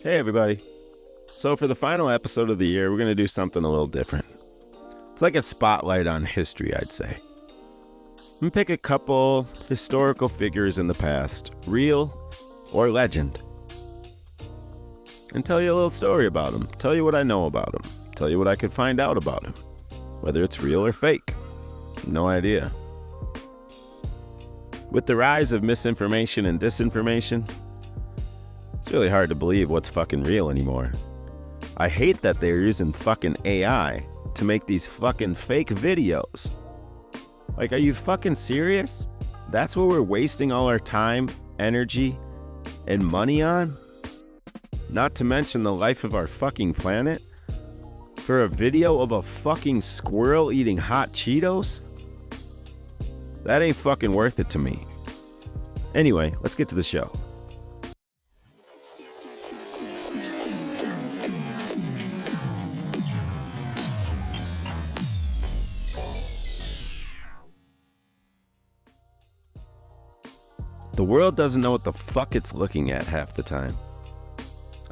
Hey everybody. So for the final episode of the year, we're going to do something a little different. It's like a spotlight on history, I'd say. I'm going to pick a couple historical figures in the past, real or legend, and tell you a little story about them, tell you what I know about them, tell you what I could find out about them, whether it's real or fake. No idea. With the rise of misinformation and disinformation, it's really hard to believe what's fucking real anymore. I hate that they're using fucking AI to make these fucking fake videos. Like, are you fucking serious? That's what we're wasting all our time, energy, and money on? Not to mention the life of our fucking planet? For a video of a fucking squirrel eating hot Cheetos? That ain't fucking worth it to me. Anyway, let's get to the show. The world doesn't know what the fuck it's looking at half the time.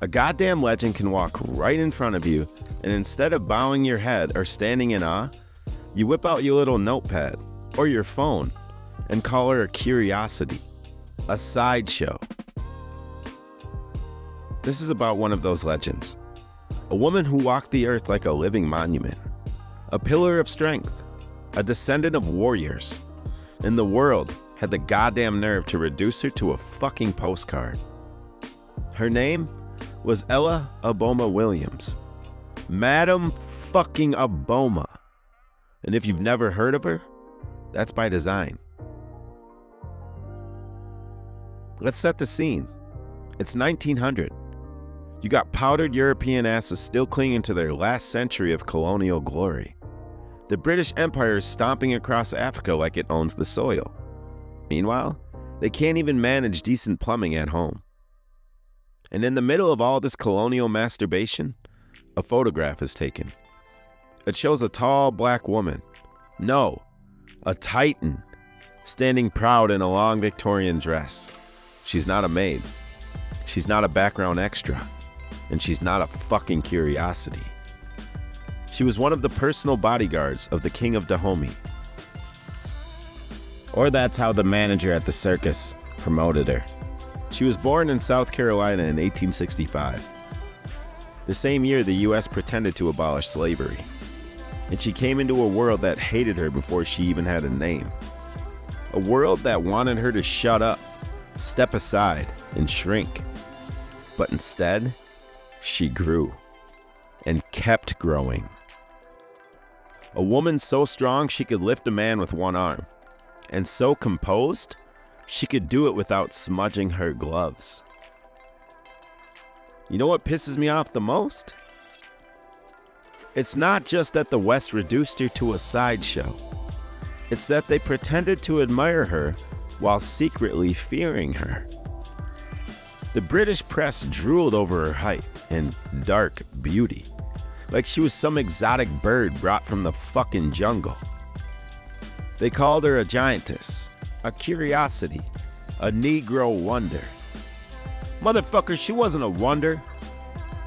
A goddamn legend can walk right in front of you, and instead of bowing your head or standing in awe, you whip out your little notepad or your phone and call her a curiosity, a sideshow. This is about one of those legends. A woman who walked the earth like a living monument, a pillar of strength, a descendant of warriors, and the world had the goddamn nerve to reduce her to a fucking postcard. Her name was Ella Abomah Williams. Madam fucking Abomah. And if you've never heard of her, that's by design. Let's set the scene. It's 1900. You got powdered European asses still clinging to their last century of colonial glory. The British Empire is stomping across Africa like it owns the soil. Meanwhile, they can't even manage decent plumbing at home. And in the middle of all this colonial masturbation, a photograph is taken. It shows a tall black woman. No, a titan, standing proud in a long Victorian dress. She's not a maid. She's not a background extra. And she's not a fucking curiosity. She was one of the personal bodyguards of the King of Dahomey. Or that's how the manager at the circus promoted her. She was born in South Carolina in 1865. The same year the US pretended to abolish slavery. And she came into a world that hated her before she even had a name. A world that wanted her to shut up, step aside, and shrink. But instead, she grew. And kept growing. A woman so strong she could lift a man with one arm. And so composed, she could do it without smudging her gloves. You know what pisses me off the most? It's not just that the West reduced her to a sideshow. It's that they pretended to admire her while secretly fearing her. The British press drooled over her height and dark beauty, like she was some exotic bird brought from the fucking jungle. They called her a giantess, a curiosity, a Negro wonder. Motherfucker, she wasn't a wonder.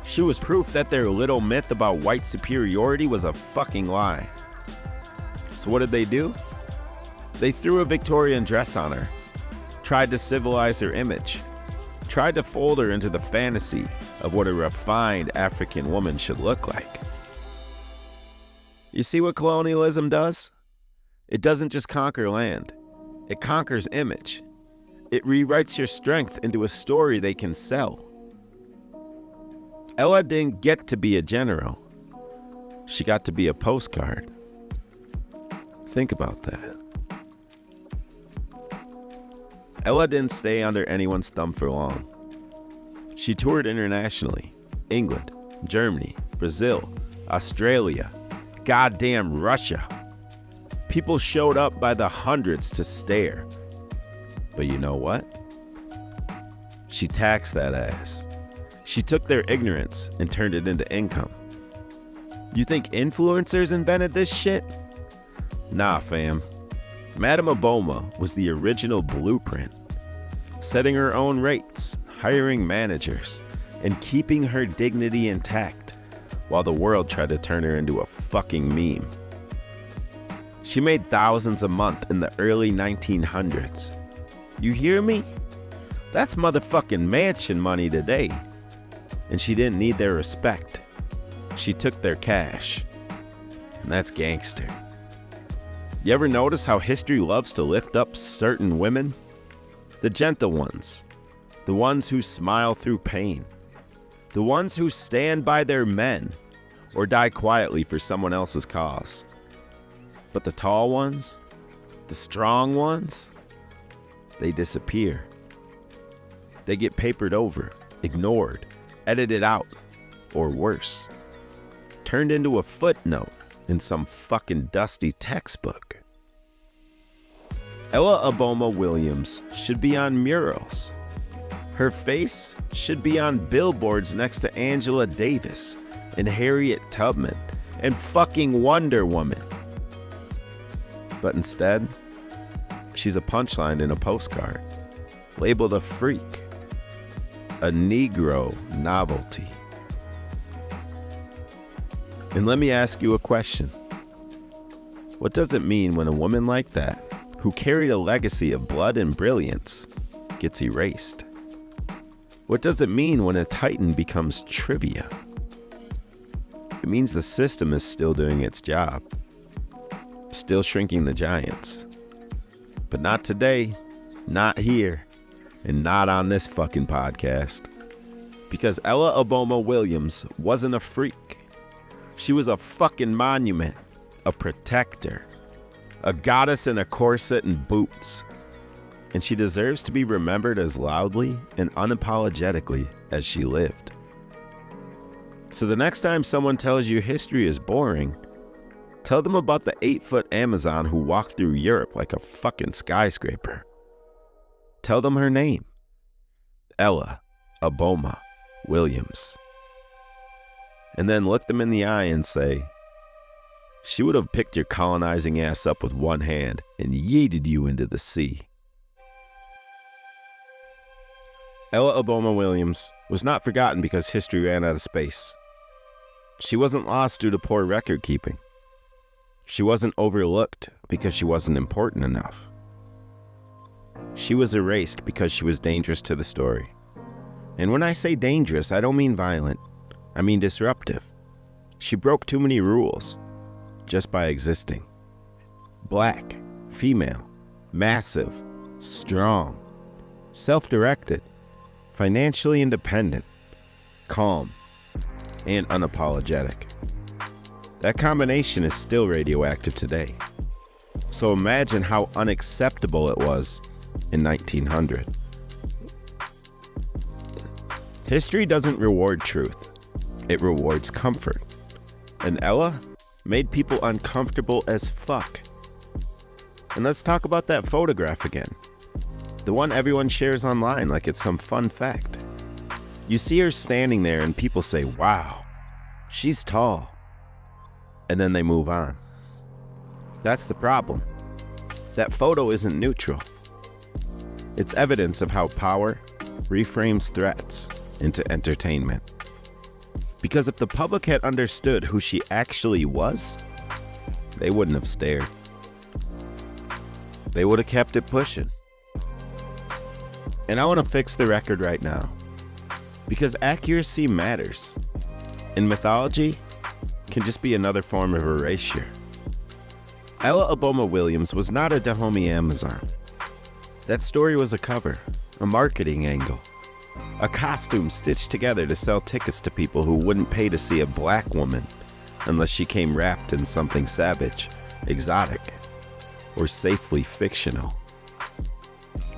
She was proof that their little myth about white superiority was a fucking lie. So what did they do? They threw a Victorian dress on her, tried to civilize her image, tried to fold her into the fantasy of what a refined African woman should look like. You see what colonialism does? It doesn't just conquer land. It conquers image. It rewrites your strength into a story they can sell. Ella didn't get to be a general. She got to be a postcard. Think about that. Ella didn't stay under anyone's thumb for long. She toured internationally. England, Germany, Brazil, Australia, goddamn Russia. People showed up by the hundreds to stare. But you know what? She taxed that ass. She took their ignorance and turned it into income. You think influencers invented this shit? Nah, fam. Madam Abomah was the original blueprint, setting her own rates, hiring managers, and keeping her dignity intact while the world tried to turn her into a fucking meme. She made thousands a month in the early 1900s. You hear me? That's motherfucking mansion money today. And she didn't need their respect. She took their cash. And that's gangster. You ever notice how history loves to lift up certain women? The gentle ones. The ones who smile through pain. The ones who stand by their men or die quietly for someone else's cause. But the tall ones, the strong ones, they disappear. They get papered over, ignored, edited out, or worse, turned into a footnote in some fucking dusty textbook. Ella Abomah Williams should be on murals. Her face should be on billboards next to Angela Davis and Harriet Tubman and fucking Wonder Woman. But instead, she's a punchline in a postcard, labeled a freak, a Negro novelty. And let me ask you a question. What does it mean when a woman like that, who carried a legacy of blood and brilliance, gets erased? What does it mean when a titan becomes trivia? It means the system is still doing its job, still shrinking the giants. But not today, not here, and not on this fucking podcast. Because Ella Abomah Williams wasn't a freak. She was a fucking monument, a protector, a goddess in a corset and boots. And she deserves to be remembered as loudly and unapologetically as she lived. So the next time someone tells you history is boring, tell them about the 8-foot Amazon who walked through Europe like a fucking skyscraper. Tell them her name, Ella Abomah Williams. And then look them in the eye and say, she would have picked your colonizing ass up with one hand and yeeted you into the sea. Ella Abomah Williams was not forgotten because history ran out of space. She wasn't lost due to poor record keeping. She wasn't overlooked because she wasn't important enough. She was erased because she was dangerous to the story. And when I say dangerous, I don't mean violent. I mean disruptive. She broke too many rules just by existing. Black, female, massive, strong, self-directed, financially independent, calm, and unapologetic. That combination is still radioactive today. So imagine how unacceptable it was in 1900. History doesn't reward truth. It rewards comfort. And Ella made people uncomfortable as fuck. And let's talk about that photograph again. The one everyone shares online like it's some fun fact. You see her standing there and people say, wow, she's tall. And then they move on. That's the problem. That photo isn't neutral. It's evidence of how power reframes threats into entertainment. Because if the public had understood who she actually was, they wouldn't have stared. They would have kept it pushing. And I want to fix the record right now. Because accuracy matters. And mythology can just be another form of erasure. Ella Abomah Williams was not a Dahomey Amazon. That story was a cover, a marketing angle, a costume stitched together to sell tickets to people who wouldn't pay to see a black woman unless she came wrapped in something savage, exotic, or safely fictional.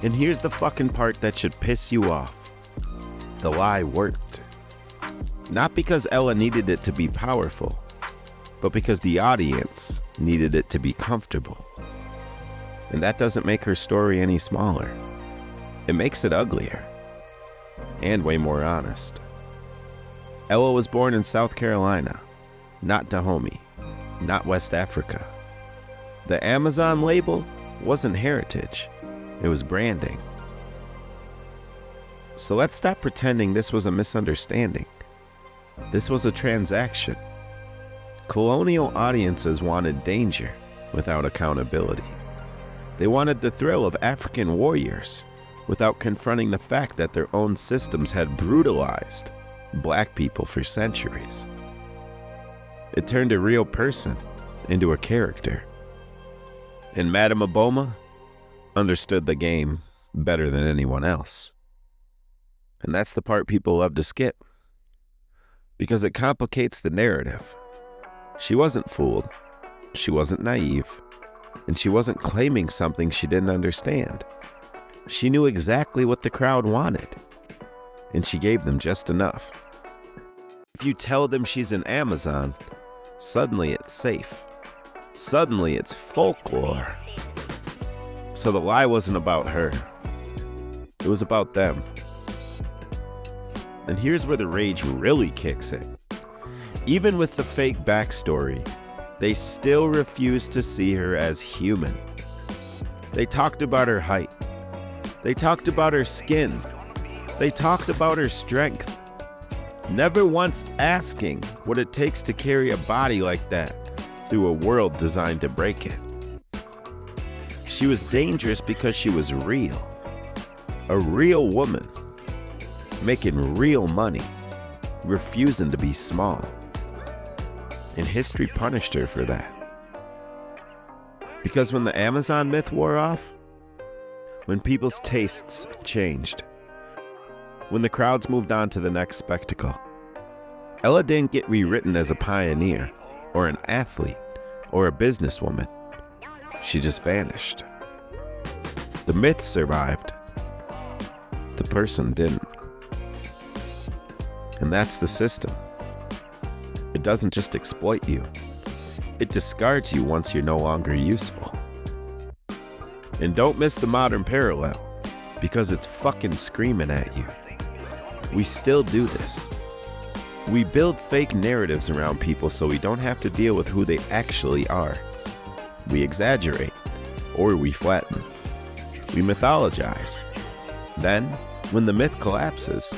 And here's the fucking part that should piss you off. The lie worked. Not because Ella needed it to be powerful, but because the audience needed it to be comfortable. And that doesn't make her story any smaller. It makes it uglier. And way more honest. Ella was born in South Carolina, not Dahomey, not West Africa. The Amazon label wasn't heritage, it was branding. So let's stop pretending this was a misunderstanding. This was a transaction. Colonial audiences wanted danger without accountability. They wanted the thrill of African warriors without confronting the fact that their own systems had brutalized black people for centuries. It turned a real person into a character. And Madame Abomah understood the game better than anyone else. And that's the part people love to skip, because it complicates the narrative. She wasn't fooled, she wasn't naive, and she wasn't claiming something she didn't understand. She knew exactly what the crowd wanted, and she gave them just enough. If you tell them she's an Amazon, suddenly it's safe. Suddenly it's folklore. So the lie wasn't about her. It was about them. And here's where the rage really kicks in. Even with the fake backstory, they still refused to see her as human. They talked about her height. They talked about her skin. They talked about her strength. Never once asking what it takes to carry a body like that through a world designed to break it. She was dangerous because she was real. A real woman, making real money, refusing to be small. And history punished her for that. Because when the Amazon myth wore off, when people's tastes changed, when the crowds moved on to the next spectacle, Ella didn't get rewritten as a pioneer, or an athlete, or a businesswoman. She just vanished. The myth survived. The person didn't. And that's the system. It doesn't just exploit you. It discards you once you're no longer useful. And don't miss the modern parallel, because it's fucking screaming at you. We still do this. We build fake narratives around people so we don't have to deal with who they actually are. We exaggerate, or we flatten. We mythologize. Then, when the myth collapses,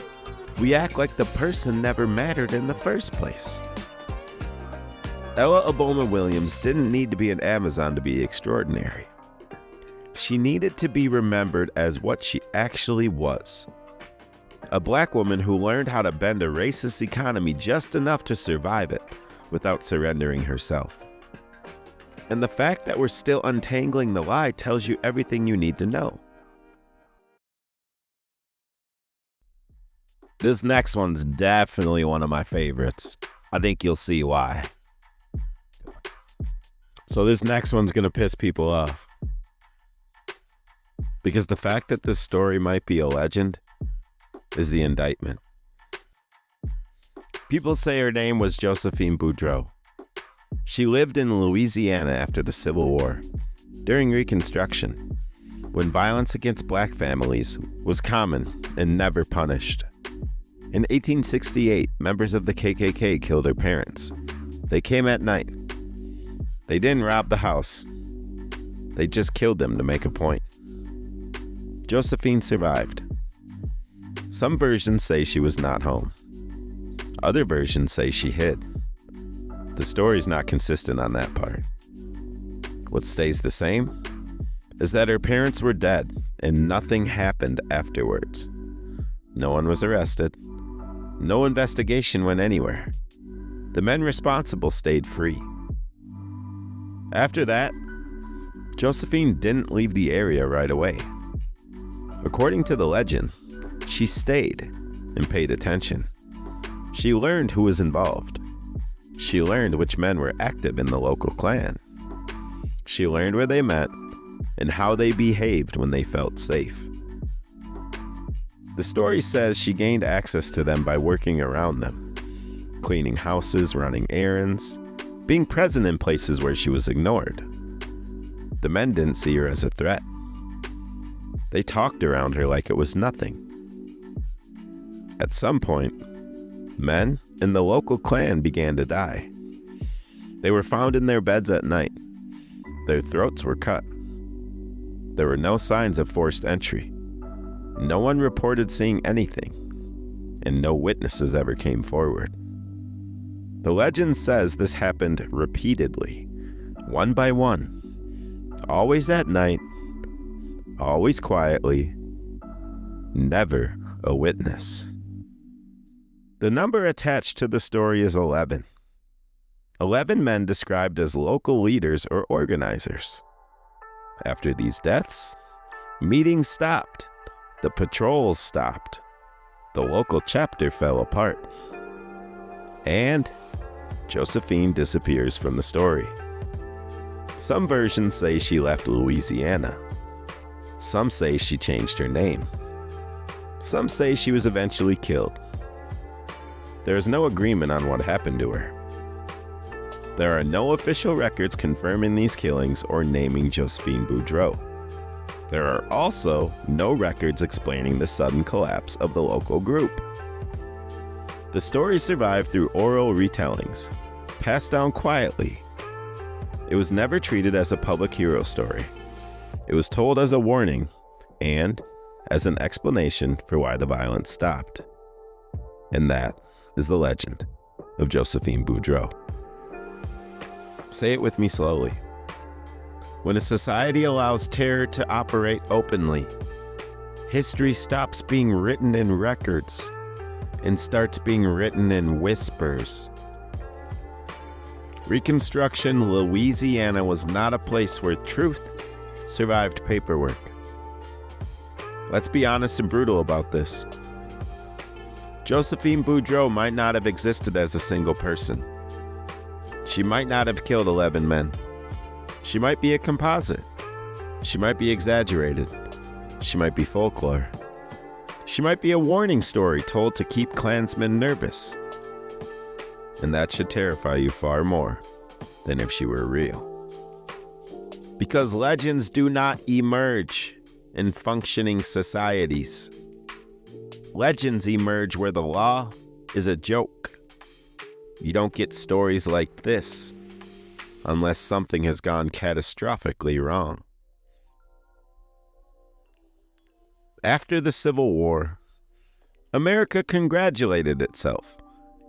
we act like the person never mattered in the first place. Ella Abomah Williams didn't need to be an Amazon to be extraordinary. She needed to be remembered as what she actually was. A black woman who learned how to bend a racist economy just enough to survive it without surrendering herself. And the fact that we're still untangling the lie tells you everything you need to know. This next one's definitely one of my favorites. I think you'll see why. So this next one's gonna piss people off. Because the fact that this story might be a legend is the indictment. People say her name was Josephine Boudreaux. She lived in Louisiana after the Civil War, during Reconstruction, when violence against black families was common and never punished. In 1868, members of the KKK killed her parents. They came at night. They didn't rob the house. They just killed them to make a point. Josephine survived. Some versions say she was not home. Other versions say she hid. The story's not consistent on that part. What stays the same is that her parents were dead and nothing happened afterwards. No one was arrested. No investigation went anywhere. The men responsible stayed free. After that, Josephine didn't leave the area right away. According to the legend, she stayed and paid attention. She learned who was involved. She learned which men were active in the local clan. She learned where they met and how they behaved when they felt safe. The story says she gained access to them by working around them, cleaning houses, running errands, being present in places where she was ignored. The men didn't see her as a threat. They talked around her like it was nothing. At some point, men in the local clan began to die. They were found in their beds at night. Their throats were cut. There were no signs of forced entry. No one reported seeing anything, and no witnesses ever came forward. The legend says this happened repeatedly, one by one, always at night, always quietly, never a witness. The number attached to the story is 11. 11 men described as local leaders or organizers. After these deaths, meetings stopped, the patrols stopped, the local chapter fell apart, and Josephine disappears from the story. Some versions say she left Louisiana. Some say she changed her name. Some say she was eventually killed. There is no agreement on what happened to her. There are no official records confirming these killings or naming Josephine Boudreaux. There are also no records explaining the sudden collapse of the local group. The story survived through oral retellings, passed down quietly. It was never treated as a public hero story. It was told as a warning and as an explanation for why the violence stopped. And that is the legend of Josephine Boudreaux. Say it with me slowly. When a society allows terror to operate openly, history stops being written in records and starts being written in whispers. Reconstruction, Louisiana was not a place where truth survived paperwork. Let's be honest and brutal about this. Josephine Boudreaux might not have existed as a single person. She might not have killed 11 men. She might be a composite. She might be exaggerated. She might be folklore. She might be a warning story told to keep Klansmen nervous. And that should terrify you far more than if she were real. Because legends do not emerge in functioning societies. Legends emerge where the law is a joke. You don't get stories like this unless something has gone catastrophically wrong. After the Civil War, America congratulated itself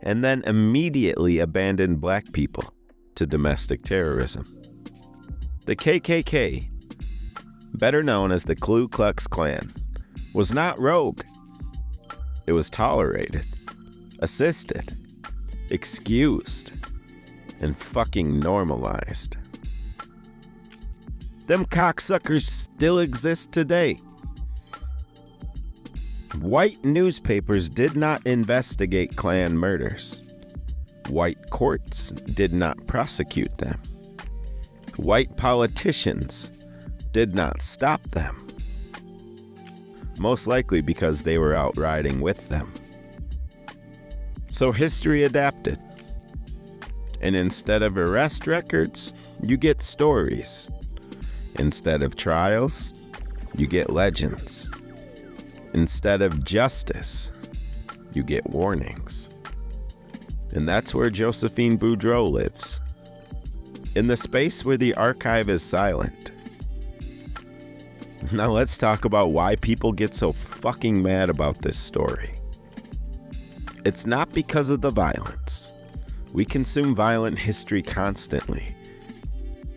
and then immediately abandoned black people to domestic terrorism. The KKK, better known as the Ku Klux Klan, was not rogue. It was tolerated, assisted, excused, and fucking normalized. Them cocksuckers still exist today. White newspapers did not investigate Klan murders. White courts did not prosecute them. White politicians did not stop them. Most likely because they were out riding with them. So history adapted. And instead of arrest records, you get stories. Instead of trials, you get legends. Instead of justice, you get warnings. And that's where Josephine Boudreaux lives. In the space where the archive is silent. Now let's talk about why people get so fucking mad about this story. It's not because of the violence. We consume violent history constantly.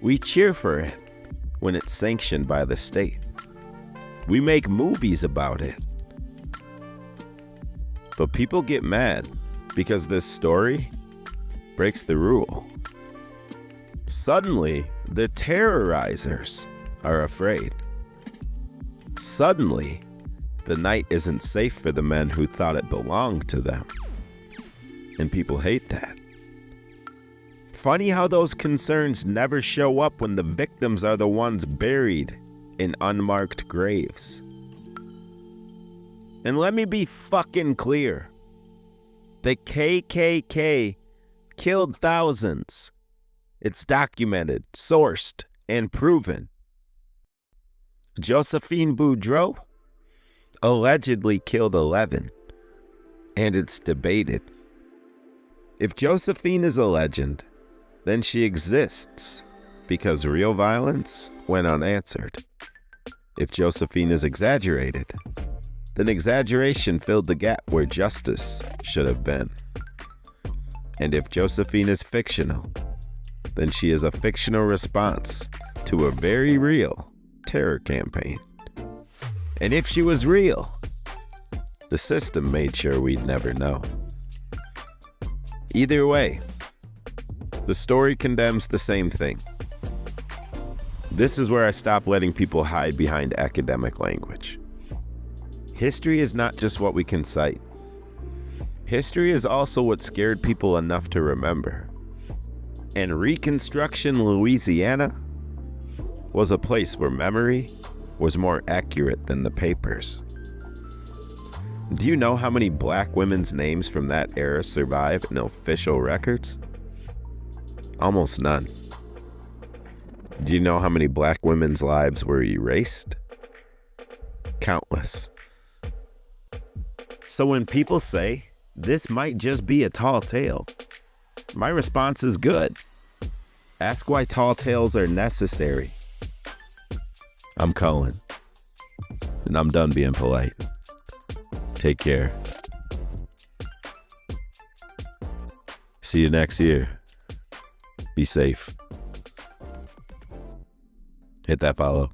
We cheer for it when it's sanctioned by the state. We make movies about it. But people get mad because this story breaks the rule. Suddenly, the terrorizers are afraid. Suddenly, the night isn't safe for the men who thought it belonged to them. And people hate that. Funny how those concerns never show up when the victims are the ones buried in unmarked graves. And let me be fucking clear. The KKK killed thousands. It's documented, sourced, and proven. Josephine Boudreaux allegedly killed 11, and it's debated. If Josephine is a legend, then she exists because real violence went unanswered. If Josephine is exaggerated, then exaggeration filled the gap where justice should have been. And if Josephine is fictional, then she is a fictional response to a very real terror campaign. And if she was real, the system made sure we'd never know. Either way, the story condemns the same thing. This is where I stop letting people hide behind academic language. History is not just what we can cite. History is also what scared people enough to remember. And Reconstruction, Louisiana was a place where memory was more accurate than the papers. Do you know how many black women's names from that era survive in official records? Almost none. Do you know how many black women's lives were erased? Countless. So when people say, this might just be a tall tale, my response is good. Ask why tall tales are necessary. I'm Cullen, and I'm done being polite. Take care. See you next year. Be safe. Hit that follow.